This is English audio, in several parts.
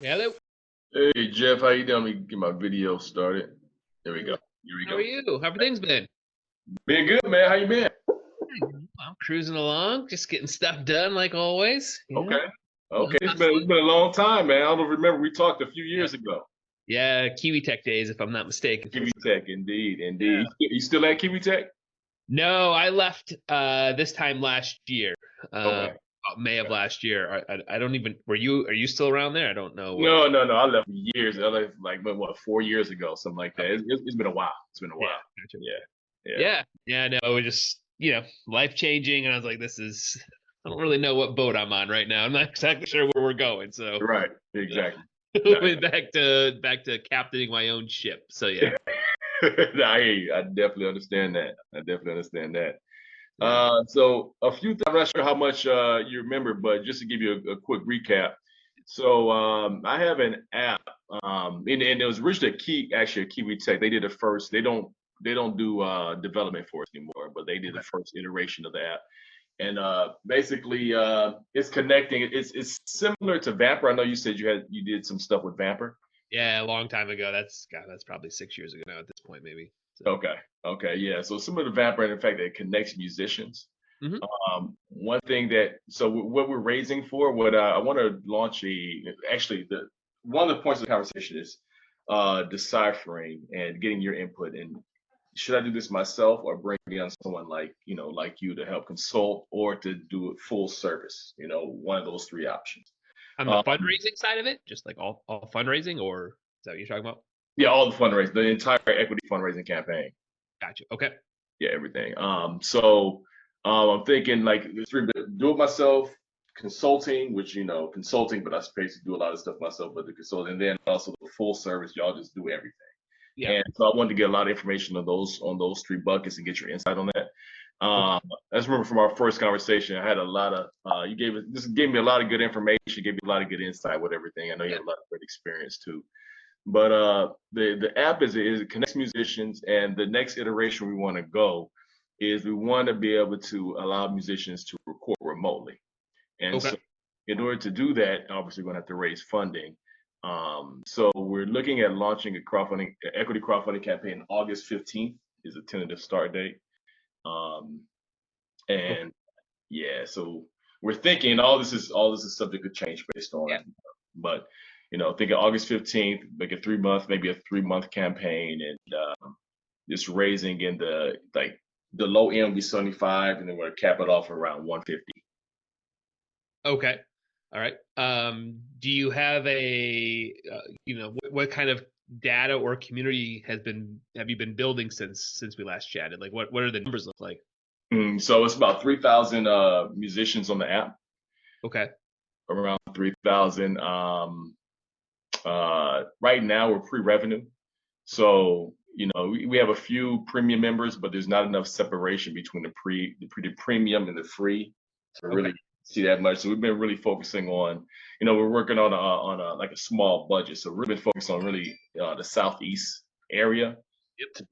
Hello. Hey Jeff, how you doing? Let me get my video started. There we go. Here we How are go. you? How have things been? Been good, man. How you been? I'm cruising along, just getting stuff done like always. Okay. Okay. It's Hustling. been a long time, man. I don't remember we talked a few Yeah. years ago. Yeah, Kiwi Tech days, if I'm not mistaken. Kiwi Tech, indeed, Yeah. indeed. You still at Kiwi Tech? No, I left this time last year. Okay. About May of Okay. last year. I don't even are you still around there? I don't know what. No. I left years. I left like what 4 years ago, something like that. Okay. It's been a while. It's been a Yeah, while. gotcha. Yeah. Yeah. Yeah, no, it was just, life changing and I was like, I don't really know what boat I'm on right now. I'm not exactly sure where we're going. So Right. Exactly. No, went back to captaining my own ship. So yeah. no, I hear you. I definitely understand that. I definitely understand that. Yeah. So a few things, I'm not sure how much you remember, but just to give you a quick recap. So I have an app, and it was originally actually a Kiwi Tech. They did the first. They don't do development for us anymore, but they did the Okay. first iteration of the app. And basically, it's connecting. It's similar to Vapor. I know you said you did some stuff with Vapor. Yeah, a long time ago. That's probably 6 years ago now at this point, maybe. So. Okay. Okay. Yeah. So similar to Vapor in the fact that it connects musicians. Hmm. One thing that what we're raising for, what I want to launch actually the one of the points of the conversation is deciphering and getting your input. And should I do this myself or bring on someone like you to help consult or to do it full service? One of those three options. On the Um, fundraising side of it, just like all fundraising, or is that what you're talking about? yeah, all the fundraising, the entire equity fundraising campaign. Gotcha. Okay. Yeah, everything. I'm thinking like do it myself, consulting, which consulting, but I basically do a lot of stuff myself, but the consulting, and then also the full service, y'all just do everything. Yeah. And so I wanted to get a lot of information on those three buckets and get your insight on that. Okay. I just remember from our first conversation, I had a lot of gave me a lot of good information, gave me a lot of good insight with everything. I know you Yeah. have a lot of great experience too. But the app is it connects musicians, and the next iteration we want to go is we want to be able to allow musicians to record remotely. And Okay. so, in order to do that, obviously, we're going to have to raise funding. So we're looking at launching a equity crowdfunding campaign. August 15th is a tentative start date. Um, Okay. and yeah, so we're thinking all this is subject to change based Yeah. on, but thinking August 15th, make a 3 month, maybe a 3 month campaign, and just raising in the low end will be 75, and then we're gonna cap it off around 150. Okay. All right. Do you have what kind of data or community have you been building since we last chatted? Like what are the numbers look like? So it's about 3,000 musicians on the app, Okay. around 3,000. Right now we're pre-revenue. So, we have a few premium members, but there's not enough separation between the premium and the free to Okay. really see that much. So we've been really focusing on, we're working on a like a small budget. So we've been focused on really the southeast area Yep. to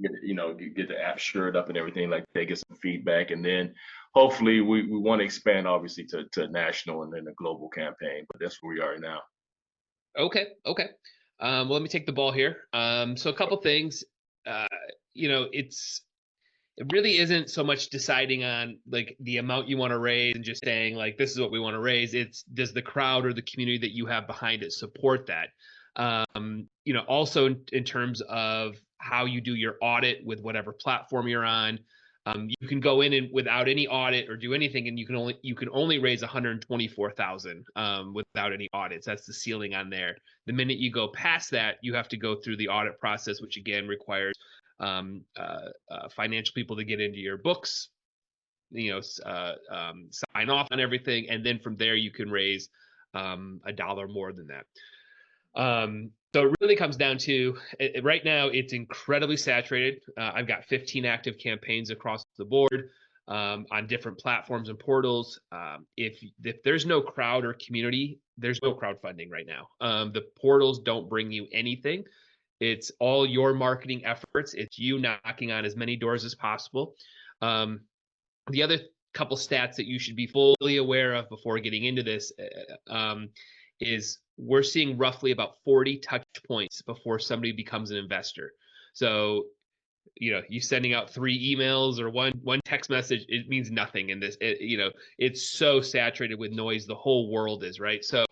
get the app shored up and everything like that, get some feedback, and then hopefully we want to expand obviously to national and then a global campaign. But that's where we are now. Okay. Okay. Well, let me take the ball here. So a couple things. Uh, it really isn't so much deciding on like the amount you want to raise and just saying like this is what we want to raise. It's does the crowd or the community that you have behind it support that? Also in terms of how you do your audit with whatever platform you're on. You can go in and without any audit or do anything, and you can only raise 124,000 without any audits. That's the ceiling on there. The minute you go past that, you have to go through the audit process, which again requires financial people to get into your books, sign off on everything, and then from there you can raise a dollar more than that. So it really comes down to right now it's incredibly saturated. I've got 15 active campaigns across the board on different platforms and portals. If there's no crowd or community, there's no crowdfunding right now. The portals don't bring you anything. It's all your marketing efforts. It's you knocking on as many doors as possible. Um, the other couple stats that you should be fully aware of before getting into this is we're seeing roughly about 40 touch points before somebody becomes an investor. So, you sending out 3 emails or one text message, it means nothing in this. It's so saturated with noise. The whole world is, right? So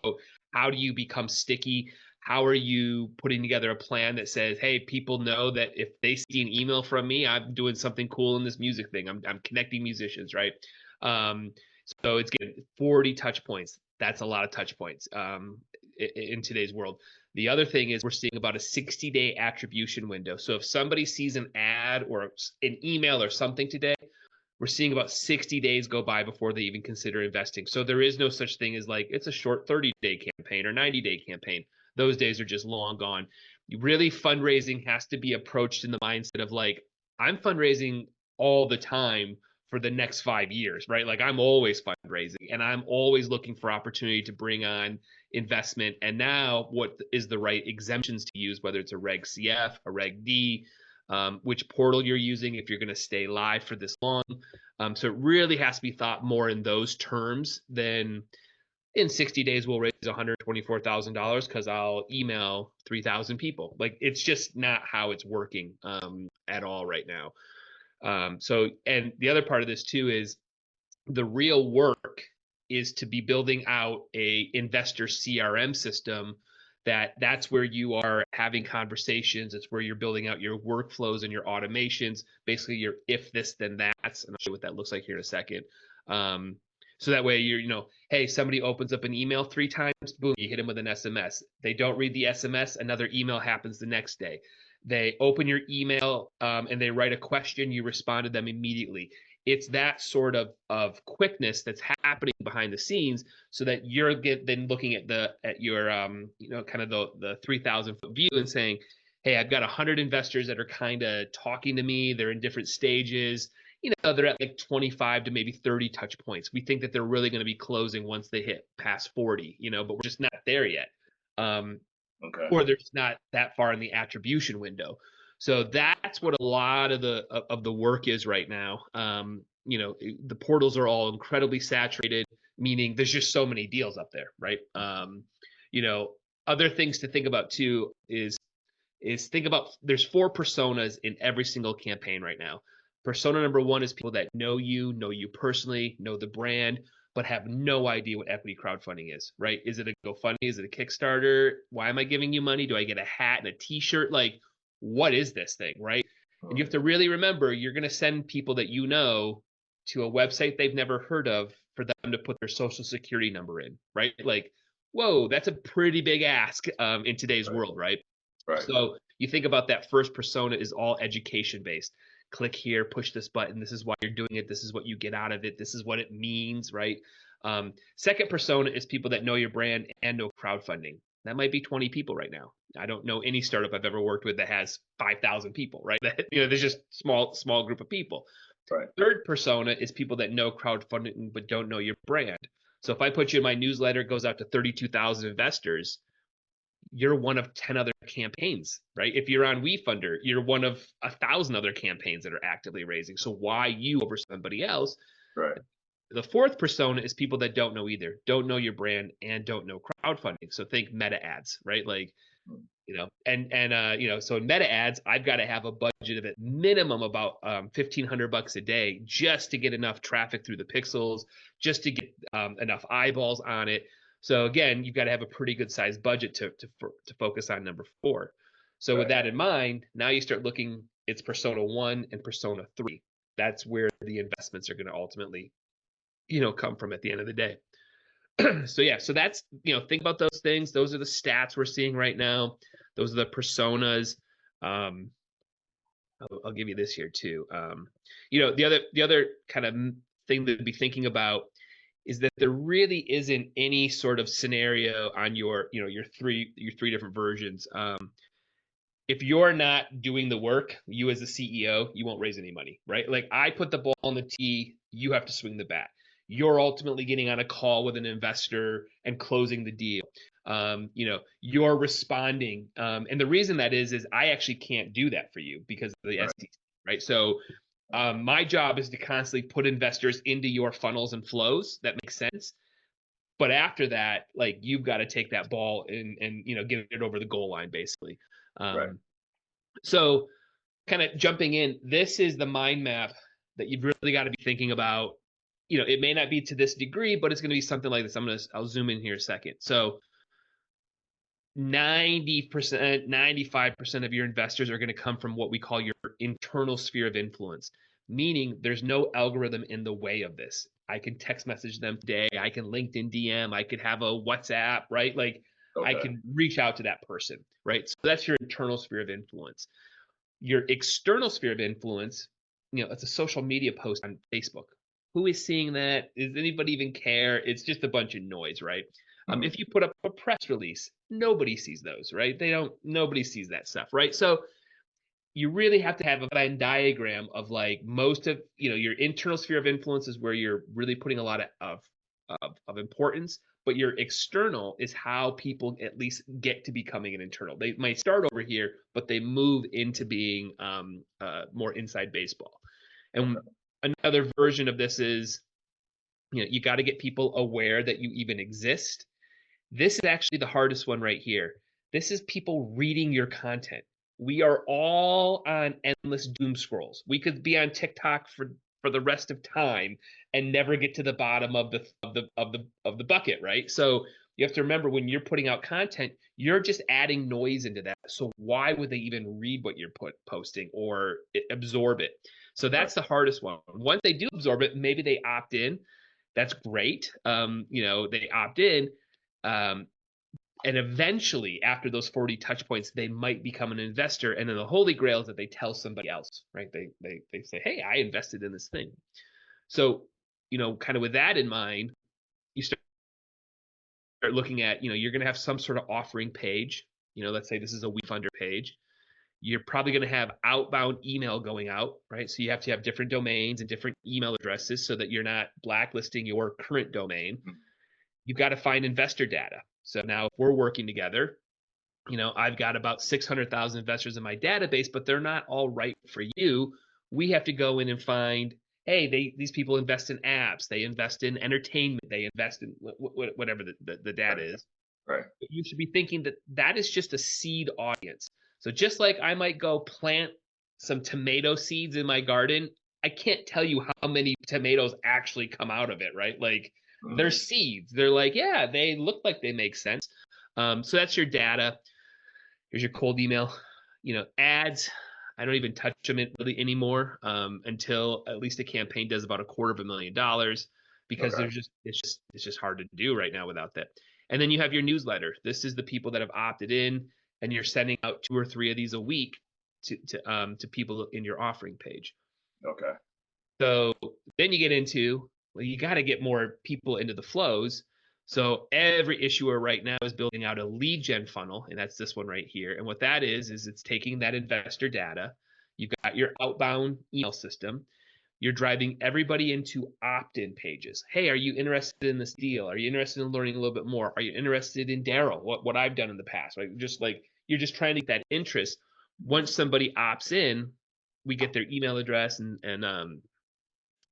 how do you become sticky? How are you putting together a plan that says, hey, people know that if they see an email from me, I'm doing something cool in this music thing. I'm connecting musicians, right? Um, so it's getting 40 touch points. That's a lot of touch points in today's world. The other thing is we're seeing about a 60-day attribution window. So if somebody sees an ad or an email or something today, we're seeing about 60 days go by before they even consider investing. So there is no such thing as like it's a short 30-day campaign or 90-day campaign. Those days are just long gone. Really, fundraising has to be approached in the mindset of like, I'm fundraising all the time for the next 5 years, right? Like I'm always fundraising and I'm always looking for opportunity to bring on investment. And now what is the right exemptions to use, whether it's a Reg CF, a Reg D, which portal you're using if you're going to stay live for this long. So it really has to be thought more in those terms than in 60 days we'll raise $124,000 because I'll email 3,000 people. Like it's just not how it's working at all right now. And the other part of this too is the real work is to be building out a investor CRM system that's where you are having conversations. It's where you're building out your workflows and your automations, basically your if this then that's, and I'll show you what that looks like here in a second. So that way hey, somebody opens up an email 3 times, boom, you hit them with an SMS. They don't read the SMS, another email happens the next day. They open your email and they write a question, you respond to them immediately. It's that sort of quickness that's happening behind the scenes, so that you're then looking at your kind of the 3,000-foot view and saying, hey, I've got 100 investors that are kind of talking to me. They're in different stages. They're at like 25 to maybe 30 touch points. We think that they're really going to be closing once they hit past 40, but we're just not there yet. Okay. Or they're just not that far in the attribution window. So that's what a lot of the work is right now. The portals are all incredibly saturated, meaning there's just so many deals up there, right? Other things to think about too is think about there's 4 personas in every single campaign right now. Persona number 1 is people that know you personally, know the brand, but have no idea what equity crowdfunding is, right? Is it a GoFundMe? Is it a Kickstarter? Why am I giving you money? Do I get a hat and a t-shirt? Like, what is this thing, right? And you have to really remember, you're going to send people that to a website they've never heard of for them to put their social security number in, right? Like, whoa, that's a pretty big ask in today's world, right? Right. So you think about that first persona is all education based. Click here, push this button. This is why you're doing it. This is what you get out of it. This is what it means, right? Second persona is people that know your brand and know crowdfunding. That might be 20 people right now. I don't know any startup I've ever worked with that has 5,000 people, right? There's just small group of people. Right. Third persona is people that know crowdfunding but don't know your brand. So if I put you in my newsletter, it goes out to 32,000 investors. You're one of 10 other campaigns, right? If you're on WeFunder, you're one of 1,000 other campaigns that are actively raising. So why you over somebody else? Right. The fourth persona is people that don't know either, don't know your brand and don't know crowdfunding. So think meta ads, right? Like, so in meta ads, I've got to have a budget of at minimum about $1,500 a day just to get enough traffic through the pixels, just to get enough eyeballs on it. So again, you've got to have a pretty good sized budget to focus on number 4. So with that in mind, now you start looking, it's persona 1 and persona 3. That's where the investments are going to ultimately, come from at the end of the day. So that's, think about those things. Those are the stats we're seeing right now. Those are the personas. I'll give you this here too. The other kind of thing to be thinking about is that there really isn't any sort of scenario on your 3 different versions. If you're not doing the work, you as a CEO, you won't raise any money, right? Like I put the ball on the tee, you have to swing the bat. You're ultimately getting on a call with an investor and closing the deal. You're responding. And the reason that is I actually can't do that for you because of the SEC, right? So my job is to constantly put investors into your funnels and flows. That makes sense. But after that, like you've got to take that ball and get it over the goal line basically. Right. So kind of jumping in, this is the mind map that you've really got to be thinking about. It may not be to this degree, but it's going to be something like this. I'll zoom in here a second. So 90%, 95% of your investors are going to come from what we call your internal sphere of influence, meaning there's no algorithm in the way of this. I can text message them today. I can LinkedIn DM. I could have a WhatsApp, right? Like I Okay. can reach out to that person, right? So that's your internal sphere of influence. Your external sphere of influence, it's a social media post on Facebook. Who is seeing that? Does anybody even care? It's just a bunch of noise, right? Mhm. If you put up a press release, nobody sees those, right? Nobody sees that stuff, right? So you really have to have a Venn diagram of like most of, your internal sphere of influence is where you're really putting a lot of importance, but your external is how people at least get to becoming an internal. They might start over here, but they move into being more inside baseball. And Okay. another version of this is, you got to get people aware that you even exist. This is actually the hardest one right here. This is people reading your content. We are all on endless doom scrolls. We could be on TikTok for the rest of time and never get to the bottom of the bucket, right? So you have to remember when you're putting out content, you're just adding noise into that. So why would they even read what you're posting or absorb it? So Right. that's the hardest one. Once they do absorb it, maybe they opt in. That's great. They opt in. Um, and eventually, after those 40 touch points, they might become an investor. And then the holy grail is that they tell somebody else, right? They say, hey, I invested in this thing. So, kind of with that in mind, you start looking at, you're going to have some sort of offering page. Let's say this is a WeFunder page. You're probably going to have outbound email going out, right? So you have to have different domains and different email addresses so that you're not blacklisting your current domain. Mhm. You've got to find investor data. So now if we're working together, I've got about 600,000 investors in my database, but they're not all right for you. We have to go in and find, hey, these people invest in apps, they invest in entertainment, they invest in whatever the data Right. is. Right. But you should be thinking that that is just a seed audience. So just like I might go plant some tomato seeds in my garden, I can't tell you how many tomatoes actually come out of it, right? Like they're Mhm. seeds. They're like, yeah, they look like they make sense. So that's your data. Here's your cold email. Ads. I don't even touch them really anymore until at least a campaign does about $250,000 because Okay. it's just hard to do right now without that. And then you have your newsletter. This is the people that have opted in, and you're sending out 2 or 3 of these a week to people in your offering page. Okay. So then you get into, well, you got to get more people into the flows. So every issuer right now is building out a lead gen funnel, and that's this one right here. And what that is it's taking that investor data. You've got your outbound email system. You're driving everybody into opt-in pages. Hey, are you interested in this deal? Are you interested in learning a little bit more? Are you interested in Darryl? What I've done in the past, right? Just like you're just trying to get that interest. Once somebody opts in, we get their email address and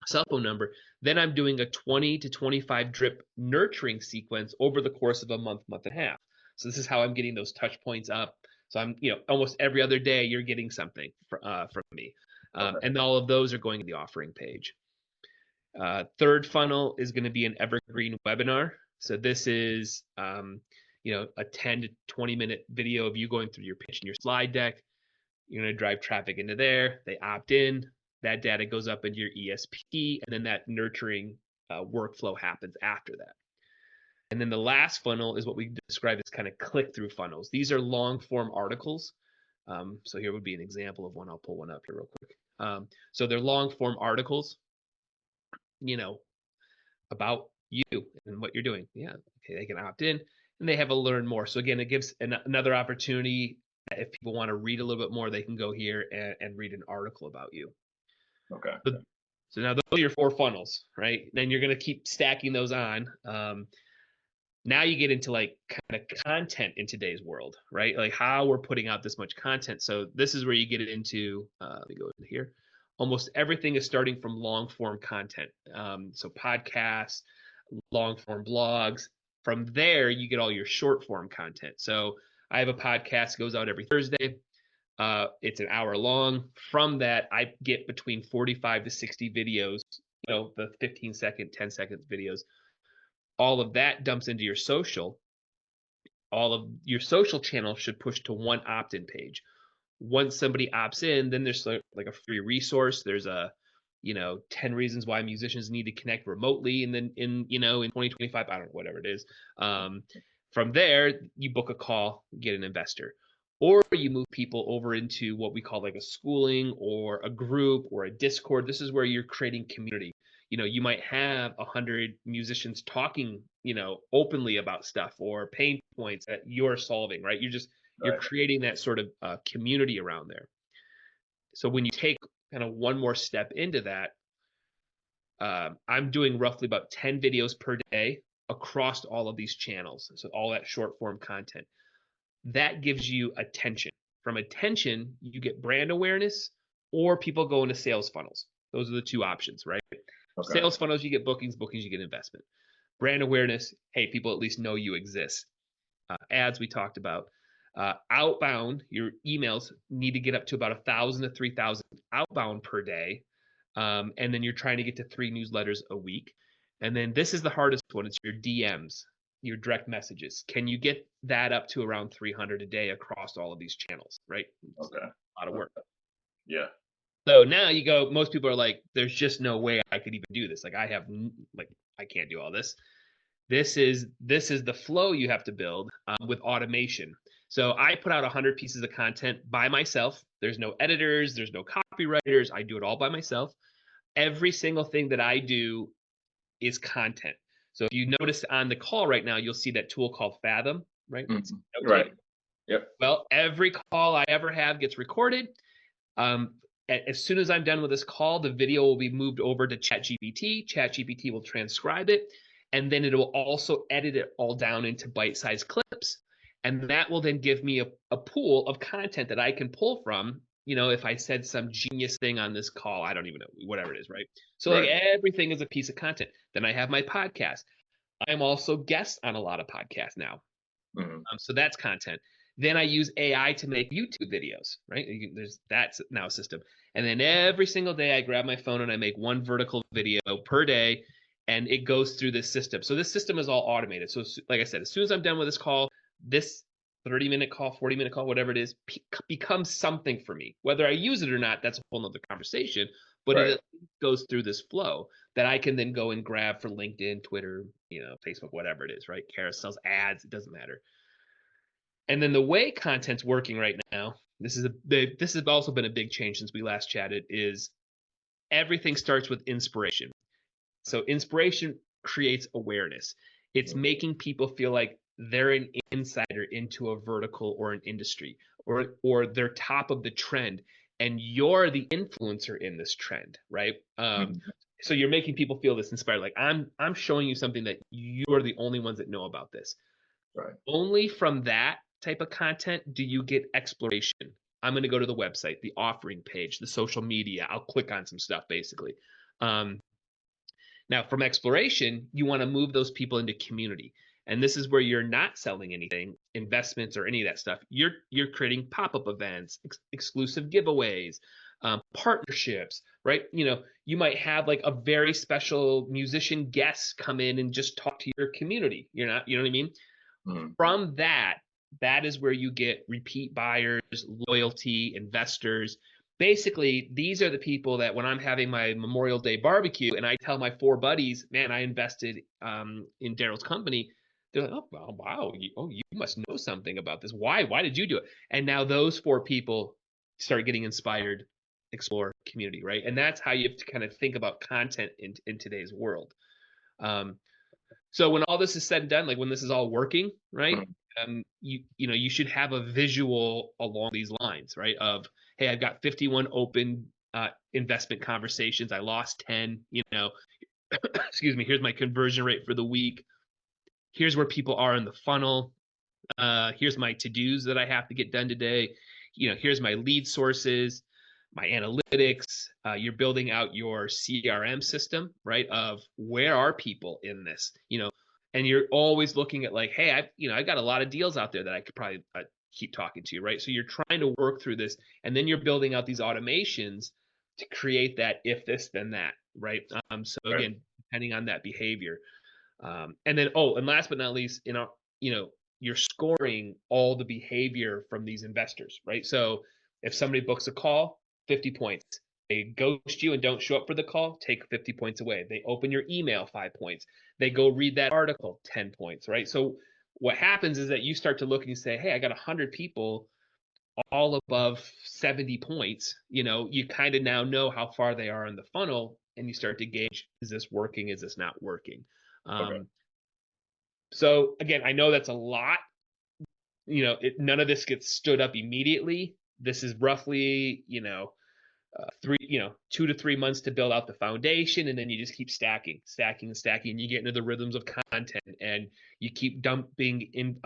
cell phone number. Then I'm doing a 20 to 25 drip nurturing sequence over the course of a month, month and a half. So this is how I'm getting those touch points up. So I'm, almost every other day you're getting something from me. Okay. And all of those are going to the offering page. Third funnel is going to be an evergreen webinar. So this is, a 10 to 20 minute video of you going through your pitch and your slide deck. You're going to drive traffic into there. They opt in. That data goes up into your ESP, and then that nurturing workflow happens after that. And then the last funnel is what we describe as kind of click-through funnels. These are long-form articles. So here would be an example of one. I'll pull one up here real quick. So they're long-form articles, you know, about you and what you're doing. Yeah, okay, they can opt in, and they have a learn more. So again, it gives another opportunity. If people want to read a little bit more, they can go here and read an article about you. Okay. So, so now those are your 4 funnels, right? Then you're going to keep stacking those on. Now you get into like kind of content in today's world, right? Like how we're putting out this much content. So this is where you get it into, let me go into here. Almost everything is starting from long form content. So podcasts, long form blogs, From there, you get all your short form content. So I have a podcast, goes out every Thursday. It's an hour long. From that, I get between 45 to 60 videos, the 15-second, 10-second videos. All of that dumps into your social. All of your social channels should push to one opt-in page. Once somebody opts in, then there's like a free resource. There's 10 reasons why musicians need to connect remotely. And then in 2025, I don't know, whatever it is. From there, you book a call, get an investor, or you move people over into what we call like a schooling or a group or a Discord. This is where you're creating community. You might have 100 musicians talking, openly about stuff or pain points that you're solving, right? You're Right. creating that sort of community around there. So when you take kind of one more step into that, I'm doing roughly about 10 videos per day across all of these channels. So all that short form content. That gives you attention. From attention, you get brand awareness, or people go into sales funnels. Those are the two options, right? Okay. Sales funnels, you get bookings, you get investment. Brand awareness, hey, people at least know you exist. Ads we talked about. Outbound, your emails need to get up to about 1,000 to 3,000 outbound per day. And then you're trying to get to 3 newsletters a week. And then this is the hardest one. It's your DMs, your direct messages. Can you get that up to around 300 a day across all of these channels, right? It's Okay. a lot of work. Yeah. So now you go, most people are like, there's just no way I could even do this. Like I can't do all this. This is the flow you have to build with automation. So I put out 100 pieces of content by myself. There's no editors, there's no copywriters. I do it all by myself. Every single thing that I do is content. So if you notice on the call right now, you'll see that tool called Fathom, right? It's Right. Yep. Well, every call I ever have gets recorded. As soon as I'm done with this call, the video will be moved over to ChatGPT. ChatGPT will transcribe it, and then it will also edit it all down into bite-sized clips. And that will then give me a pool of content that I can pull from, if I said some genius thing on this call, I don't even know, whatever it is, right? So like everything is a piece of content. Then I have my podcast. I'm also guest on a lot of podcasts now. So that's content. Then I use AI to make YouTube videos, right? That's now a system. And then every single day I grab my phone and I make one vertical video per day, and it goes through this system. So this system is all automated. So like I said, as soon as I'm done with this call, this 30-minute call, 40-minute call, whatever it is, becomes something for me. Whether I use it or not, that's a whole nother conversation. But it goes through this flow that I can then go and grab for LinkedIn, Twitter, Facebook, whatever it is, right? Carousels, ads, it doesn't matter. And then the way content's working right now, this has also been a big change since we last chatted, is everything starts with inspiration. So inspiration creates awareness. It's making people feel like they're an insider into a vertical or an industry, or they're top of the trend, and you're the influencer in this trend, right? So you're making people feel this inspired, like I'm showing you something that you're the only ones that know about this. Right. Only from that type of content do you get exploration. I'm going to go to the website, the offering page, the social media. I'll click on some stuff basically. Now from exploration, you want to move those people into community. And this is where you're not selling anything, investments or any of that stuff. You're creating pop-up events, exclusive giveaways, partnerships, right? You might have like a very special musician guest come in and just talk to your community. You know what I mean? From that is where you get repeat buyers, loyalty, investors. Basically, these are the people that when I'm having my Memorial Day barbecue and I tell my 4 buddies, man, I invested in Darryl's company, they're like, oh, wow, you must know something about this. Why did you do it? And now those 4 people start getting inspired, explore community, right? And that's how you have to kind of think about content in today's world. So when all this is said and done, like when this is all working, right? You should have a visual along these lines, right? Of, hey, I've got 51 open investment conversations. I lost 10, excuse me. Here's my conversion rate for the week. Here's where people are in the funnel. Here's my to-dos that I have to get done today. Here's my lead sources, my analytics. You're building out your CRM system, right? Of where are people in this, and you're always looking at like, hey, I've got a lot of deals out there that I could probably keep talking to, right? So you're trying to work through this, and then you're building out these automations to create that if this then that, right? So Right. again, depending on that behavior, and then and last but not least, you're scoring all the behavior from these investors, right? So if somebody books a call, 50 points. They ghost you and don't show up for the call, take 50 points away. They open your email, 5 points. They go read that article, 10 points, right? So what happens is that you start to look and you say, hey, I got 100 people all above 70 points. You kind of now know how far they are in the funnel, and you start to gauge, is this working? Is this not working? Okay. So again, I know that's a lot. None of this gets stood up immediately. This is roughly, 2 to 3 months to build out the foundation, and then you just keep stacking, and you get into the rhythms of content, and you keep dumping in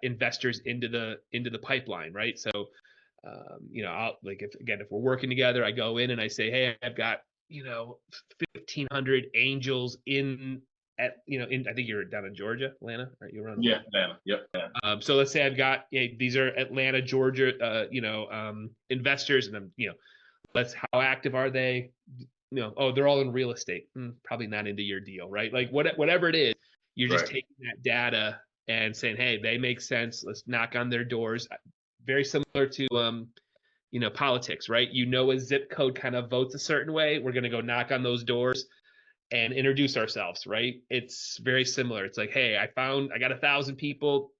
investors into the pipeline, right? So, I'll like if we're working together, I go in and I say, hey, I've got 1,500 angels in I think you're down in Georgia, Atlanta, right? You're around Yeah, Atlanta. Atlanta. Yep. Yeah. So let's say I've got these are Atlanta, Georgia, investors, and how active are they? They're all in real estate. Probably not into your deal, right? Like whatever it is, you're just Right. taking that data and saying, hey, they make sense. Let's knock on their doors. Very similar to politics, right? A zip code kind of votes a certain way. We're going to go knock on those doors and introduce ourselves, right? It's very similar. It's like, hey, I got 1,000 people.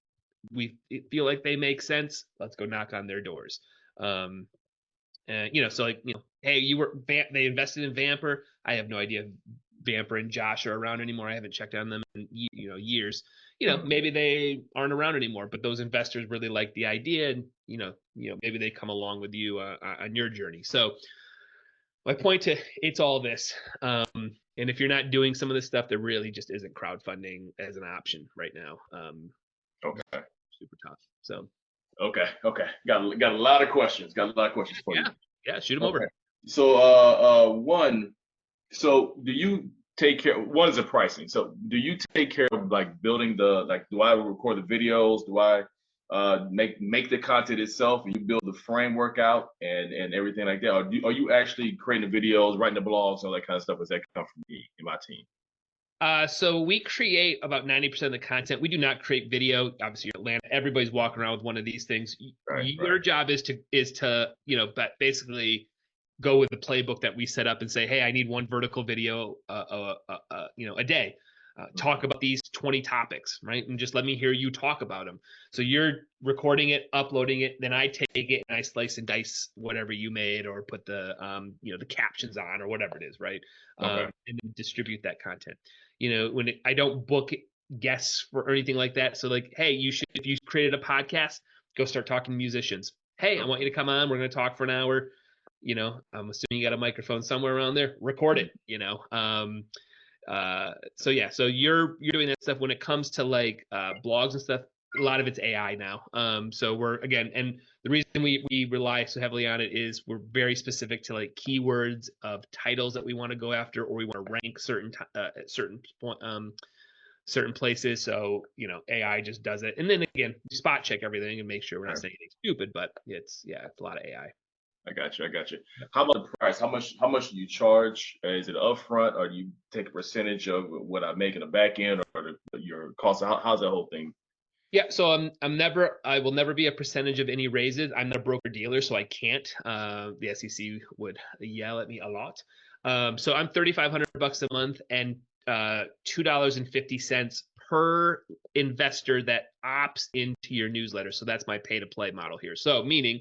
We feel like they make sense. Let's go knock on their doors. And so like, hey, they invested in Vamper. I have no idea if Vamper and Josh are around anymore. I haven't checked on them in years. Maybe they aren't around anymore, but those investors really like the idea, and maybe they come along with you on your journey. So my point to it's all this. And if you're not doing some of this stuff, there really just isn't crowdfunding as an option right now. Okay. Super tough. So Okay. Okay. Got a lot of questions. Got a lot of questions for you. yeah, shoot them Okay. over. So, one. So, do you take care? One is the pricing. So, do you take care of like building do I record the videos? Do I make the content itself? And you build the framework out and everything like that? Or are you actually creating the videos, writing the blogs, all that kind of stuff? Does that come from me and my team? So we create about 90% of the content. We do not create video. Obviously, you're Atlanta. Everybody's walking around with one of these things. Right. Your job is to but basically go with the playbook that we set up and say, hey, I need one vertical video, a day. Talk about these 20 topics, right? And just let me hear you talk about them. So you're recording it, uploading it, then I take it and I slice and dice whatever you made, or put the the captions on, or whatever it is, right? Okay. And then distribute that content. I don't book guests or anything like that. So like, hey, if you created a podcast, go start talking to musicians. Hey, I want you to come on. We're going to talk for an hour. I'm assuming you got a microphone somewhere around there. Record it. So yeah, so you're doing that stuff. When it comes to like blogs and stuff, a lot of it's AI now. So and the reason we rely so heavily on it is we're very specific to like keywords of titles that we want to go after, or we want to rank certain places. So AI just does it, and then again, spot check everything and make sure we're not saying anything stupid. But it's a lot of AI. I got you. I got you. How about the price? How much do you charge? Is it upfront, or do you take a percentage of what I make in the back end, or your cost? How's that whole thing? Yeah, so I will never be a percentage of any raises. I'm not a broker dealer, so I can't. The SEC would yell at me a lot. So I'm $3,500 a month, and $2.50 per investor that opts into your newsletter. So that's my pay to play model here. So meaning,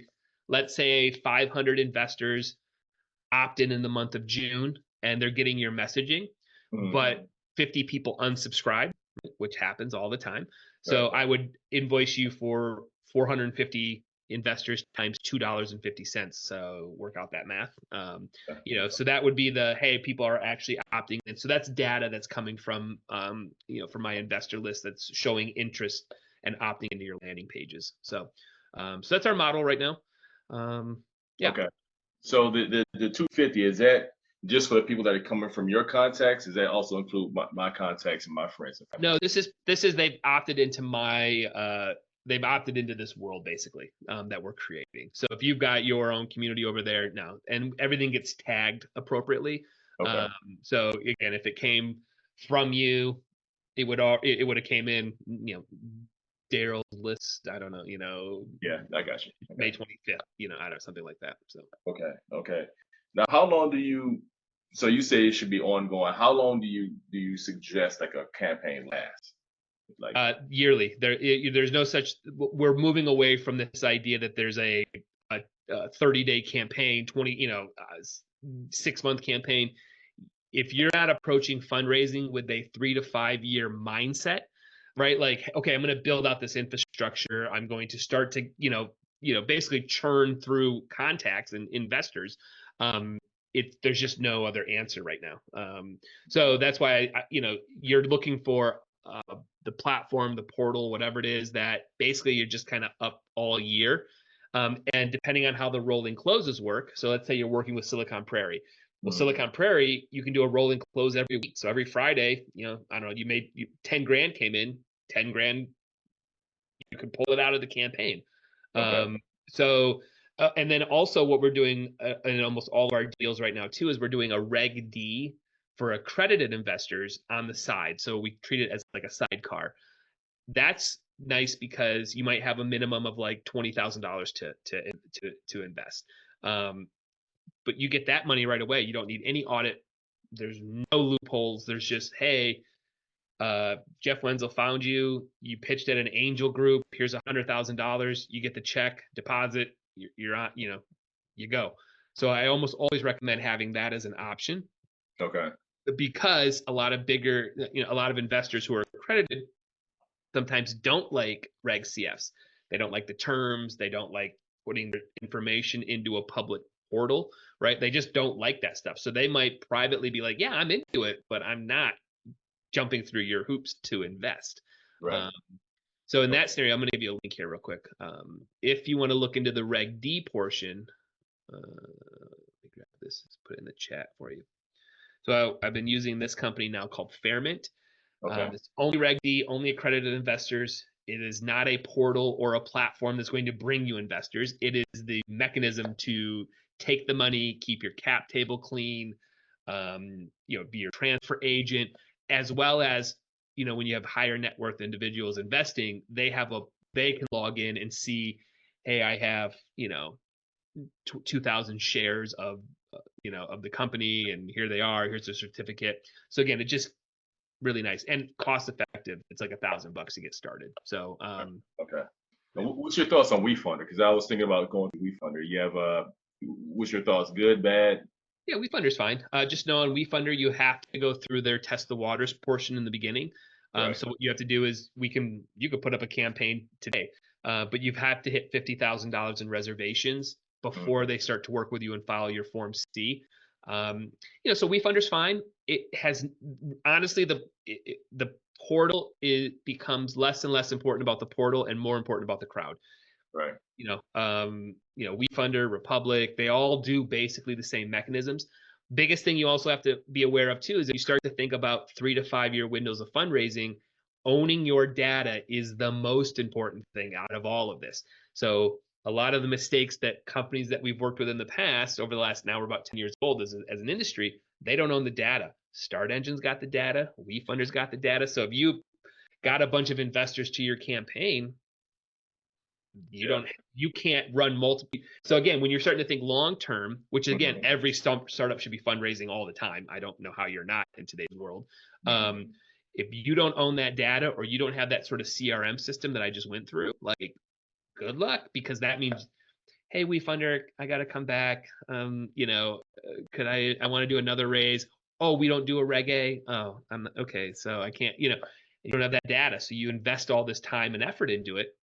let's say 500 investors opt in the month of June, and they're getting your messaging, but 50 people unsubscribe, which happens all the time. So Right. I would invoice you for 450 investors times $2.50. So work out that math. So that would be hey, people are actually opting in. So that's data that's coming from from my investor list that's showing interest and opting into your landing pages. So that's our model right now. Yeah. Okay. So the 250, is that just for the people that are coming from your contacts? Does that also include my contacts and my friends and family? No, this is they've opted into they've opted into this world basically, that we're creating. So if you've got your own community over there, no, and everything gets tagged appropriately. Okay. Um, so again, if it came from you, it would have came in, Daryl's list. I don't know, Yeah, I got you. I May got you. 25th. I don't know, something like that. So Okay. Okay. Now, how long do you? So you say it should be ongoing. How long do you suggest like a campaign lasts? Like, yearly, there's no such. We're moving away from this idea that there's a 30-day campaign, 20, 6-month campaign. If you're not approaching fundraising with a 3 to 5 year mindset, right? Like, okay, I'm going to build out this infrastructure. I'm going to start to, basically churn through contacts and investors. Um, there's just no other answer right now. So that's why you're looking for the platform, the portal, whatever it is that basically you're just kind of up all year. And depending on how the rolling closes work, so let's say you're working with Silicon Prairie. Well, mm, Silicon Prairie, you can do a rolling close every week. So every Friday, I don't know, you made 10 grand came in, 10 grand, you could pull it out of the campaign. okay. Um, so, and then also what we're doing in almost all of our deals right now too, is we're doing a Reg D for accredited investors on the side. So we treat it as like a sidecar. That's nice because you might have a minimum of like $20,000 to invest. Um, but you get that money right away. You don't need any audit. There's no loopholes. There's just, hey, Jeff Wenzel found you. You pitched at an angel group. Here's $100,000. You get the check, deposit. You're on. You go. So I almost always recommend having that as an option Okay. because a lot of investors who are accredited sometimes don't like Reg CFs. They don't like the terms. They don't like putting their information into a public portal, right? They just don't like that stuff. So they might privately be like, yeah, I'm into it, but I'm not jumping through your hoops to invest. Right. Um, so in that Okay. scenario, I'm going to give you a link here real quick. If you want to look into the Reg D portion, let me grab this, let's put it in the chat for you. So I've been using this company now called Fairmint. Okay. It's only Reg D, only accredited investors. It is not a portal or a platform that's going to bring you investors. It is the mechanism to take the money, keep your cap table clean, be your transfer agent, as well as, when you have higher net worth individuals investing, they can log in and see, hey, I have, 2,000 shares of the company, and here they are. Here's the certificate. So again, it just really nice and cost effective. It's like $1,000 to get started. So Okay. yeah. What's your thoughts on WeFunder? Because I was thinking about going to WeFunder. You have what's your thoughts? Good, bad? Yeah, WeFunder's fine. Just know on WeFunder, you have to go through their test the waters portion in the beginning. Right. So what you have to do is you could put up a campaign today, but you have to hit $50,000 in reservations before Mm, they start to work with you and file your Form C. So WeFunder's fine. It has honestly the portal becomes less and less important about the portal and more important about the crowd. right. WeFunder, Republic, they all do basically the same mechanisms. Biggest thing you also have to be aware of too is if you start to think about 3 to 5 year windows of fundraising, owning your data is the most important thing out of all of this. So a lot of the mistakes that companies that we've worked with in the past over the last, now we're about 10 years old as an industry, they don't own the data. Start Engine's got the data, WeFunder's got the data. So if you got a bunch of investors to your campaign, Yeah. you can't run multiple. So again, when you're starting to think long term, which again, Hmm. every startup should be fundraising all the time. I don't know how you're not in today's world. um, if you don't own that data or you don't have that sort of CRM system that I just went through, like, good luck, because that means, hey, WeFunder, I got to come back. Could I want to do another raise? Oh, we don't do a Reg A. Oh, I'm okay. So I can't, you don't have that data. So you invest all this time and effort into it,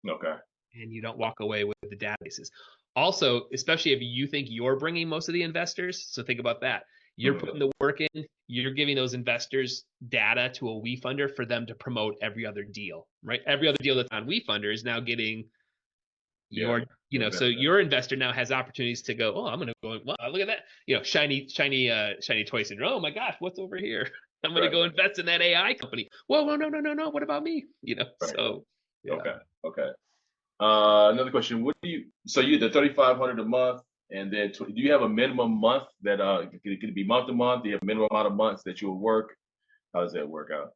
Okay. and you don't walk away with the databases. Also, especially if you think you're bringing most of the investors, so think about that. You're Mhm. putting the work in, you're giving those investors data to a WeFunder for them to promote every other deal, right? Every other deal that's on WeFunder is now getting Yeah. so your investor now has opportunities to go, oh, I'm going to go, wow, look at that, shiny toy syndrome. Oh my gosh, what's over here? I'm going to Right. go invest in that AI company. Whoa, no. What about me? Right. So yeah. Okay. Okay. Another question. So you the 3,500 a month, and then do you have a minimum month that could it be month to month? Do you have a minimum amount of months that you'll work? How does that work out?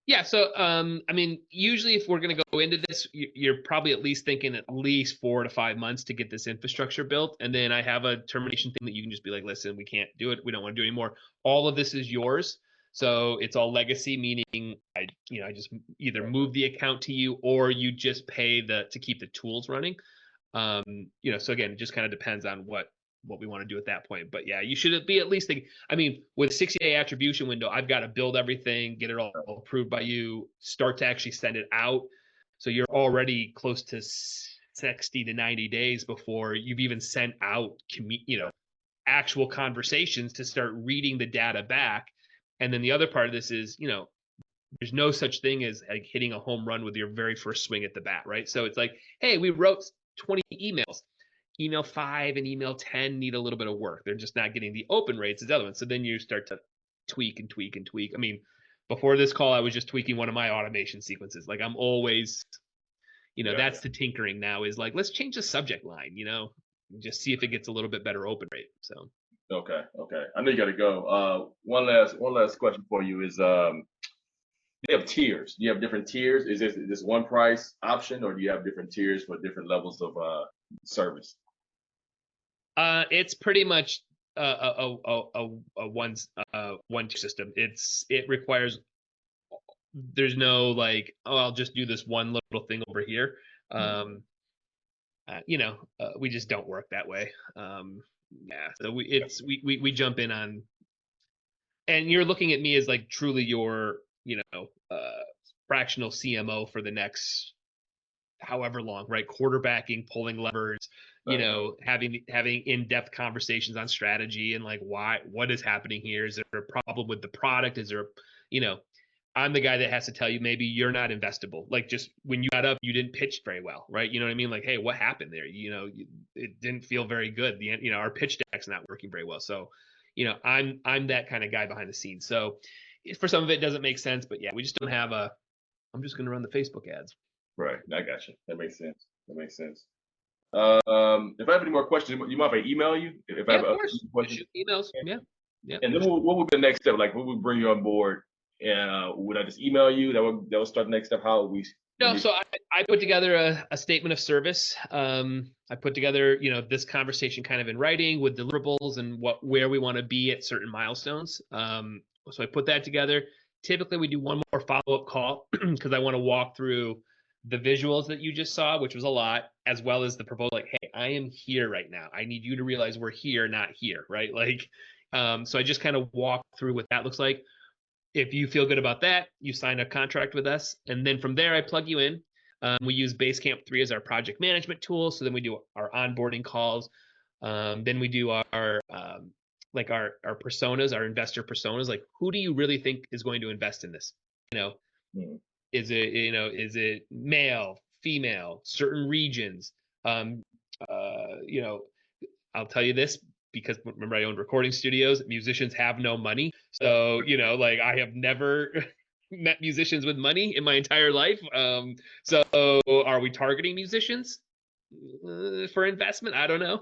Yeah, so I mean, usually if we're going to go into this, you're probably at least thinking at least 4 to 5 months to get this infrastructure built, and then I have a termination thing that you can just be like, listen, we can't do it, we don't want to do it anymore. All of this is yours, so it's all legacy, meaning I just either move the account to you or you just pay to keep the tools running. So again, it just kind of depends on what we want to do at that point. But yeah, you should be at least thinking, I mean, with 60-day attribution window, I've got to build everything, get it all approved by you, start to actually send it out. So you're already close to 60 to 90 days before you've even sent out, actual conversations to start reading the data back. And then the other part of this is, there's no such thing as like hitting a home run with your very first swing at the bat, right? So it's like, hey, we wrote 20 emails. Email 5 and email 10 need a little bit of work. They're just not getting the open rates as the other ones. So then you start to tweak and tweak and tweak. I mean, before this call, I was just tweaking one of my automation sequences. Like I'm always, that's the tinkering now is like, let's change the subject line, just see if it gets a little bit better open rate. So Okay. Okay. I know you got to go. One last question for you is you have tiers. Do you have different tiers? Is this one price option, or do you have different tiers for different levels of service? it's pretty much a one system. It requires, there's no like, oh, I'll just do this one little thing over here. We just don't work that way. Yeah, so we jump in on, and you're looking at me as like truly your, fractional CMO for the next however long, right? Quarterbacking, pulling levers, having in-depth conversations on strategy and like what is happening here? Is there a problem with the product? Is there, you know, I'm the guy that has to tell you maybe you're not investable. Like just when you got up, you didn't pitch very well, right? You know what I mean? Like, hey, what happened there? It didn't feel very good. Our pitch deck's not working very well. So, I'm that kind of guy behind the scenes. So for some of it doesn't make sense, but yeah, we just don't have I'm just going to run the Facebook ads. Right. I got you. That makes sense. That makes sense. If I have any more questions, you mind if I email you? If I Yeah, have of other course. Just questions? shoot emails. Yeah. Yeah. And then what would be the next step? Like, what would bring you on board? Would I just email you? That would start the next step. How would we? No, so I put together a statement of service. I put together, this conversation kind of in writing with deliverables and where we want to be at certain milestones. So I put that together. Typically, we do one more follow-up call because I want to walk through the visuals that you just saw, which was a lot, as well as the proposal. Like, hey, I am here right now. I need you to realize we're here, not here, right? Like, so I just kind of walk through what that looks like. If you feel good about that, you sign a contract with us. And then from there, I plug you in. We use Basecamp 3 as our project management tool. So then we do our onboarding calls. Then we do our our personas, our investor personas. Like, who do you really think is going to invest in this? Mhm. Is it male, female, certain regions? Um, I'll tell you this because remember I owned recording studios. Musicians have no money, so like I have never met musicians with money in my entire life. So are we targeting musicians for investment? I don't know.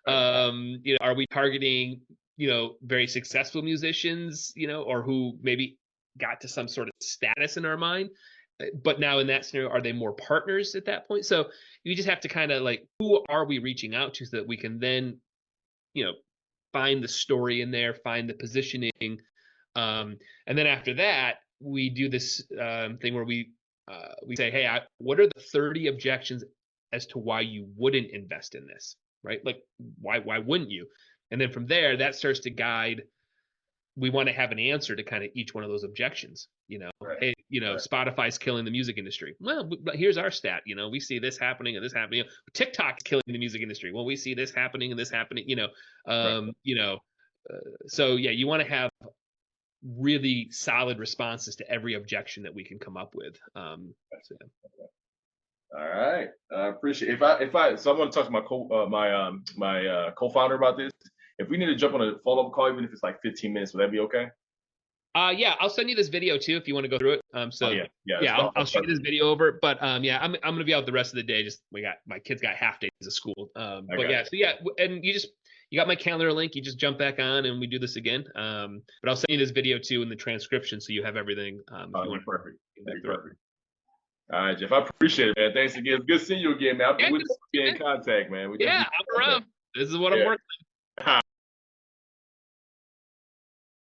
Are we targeting very successful musicians? Or who maybe got to some sort of status in our mind. But now in that scenario, are they more partners at that point? So you just have to kind of like, who are we reaching out to so that we can then, you know, find the story in there, find the positioning. And then after that, we do this thing where we say, hey, what are the 30 objections as to why you wouldn't invest in this, right? Like, why wouldn't you? And then from there, that starts to guide. We want to have an answer to kind of each one of those objections. Right. Hey, Right. Spotify's killing the music industry. Well, but here's our stat. We see this happening and this happening. TikTok's killing the music industry. Well, we see this happening and this happening. Right. So yeah, you want to have really solid responses to every objection that we can come up with. So, yeah. All right. I appreciate it. So I'm gonna talk to my co-founder about this. If we need to jump on a follow-up call, even if it's like 15 minutes, would that be okay? Yeah, I'll send you this video too if you want to go through it. Oh So yeah, yeah, yeah, I'll that's shoot you this perfect. video over. But yeah, I'm gonna be out the rest of the day. Just my kids got half days of school. I But got yeah, so yeah, and you got my calendar link. You just jump back on and we do this again. But I'll send you this video too in the transcription so you have everything. If you That'd want be perfect. to get That'd back be through it. perfect. All right, Jeff. I appreciate it, man. Thanks again. It's good seeing you again, man. Yeah, We'll good to just see be you, in man. contact, man. We Yeah, definitely be I'm in contact. around. This is what I'm Yeah. working